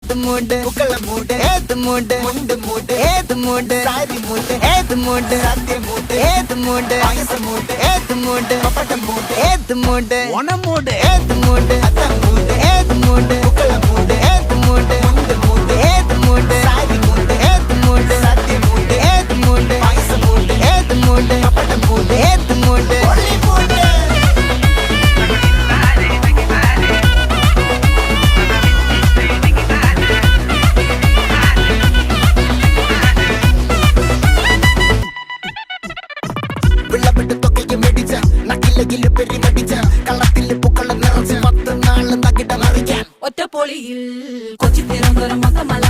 ഏത് മൂട് പുക്കള മൂട് ഏത് മൂട് മുണ്ട് മൂട് ഏത് മൂട് സാരി മൂട് ഏത് മൂട് സദ്യ മൂട് ഏത് മൂട് പായസ മൂട് ഏത് മൂട് പപ്പടം മൂട് ഏത് മൂട് ഓണം മൂട് ഏത് മൂട് അത്തം മൂട് ഏത് മൂട് പുക്കള മൂട് ഏത് മൂട് മുണ്ട് മൂട് ഏത് മൂട് സാരി മൂട് ഏത് മൂട് സദ്യ മൂട് ഏത് മൂട് പായസ മൂട് ഏത് മൂട് പപ്പടം മൂട് ഏത് മൂട് ഒളി മൂട് ഒറ്റപ്പൊളിയിൽ കൊച്ചി തിരുവനന്തപുരം മൊത്തമല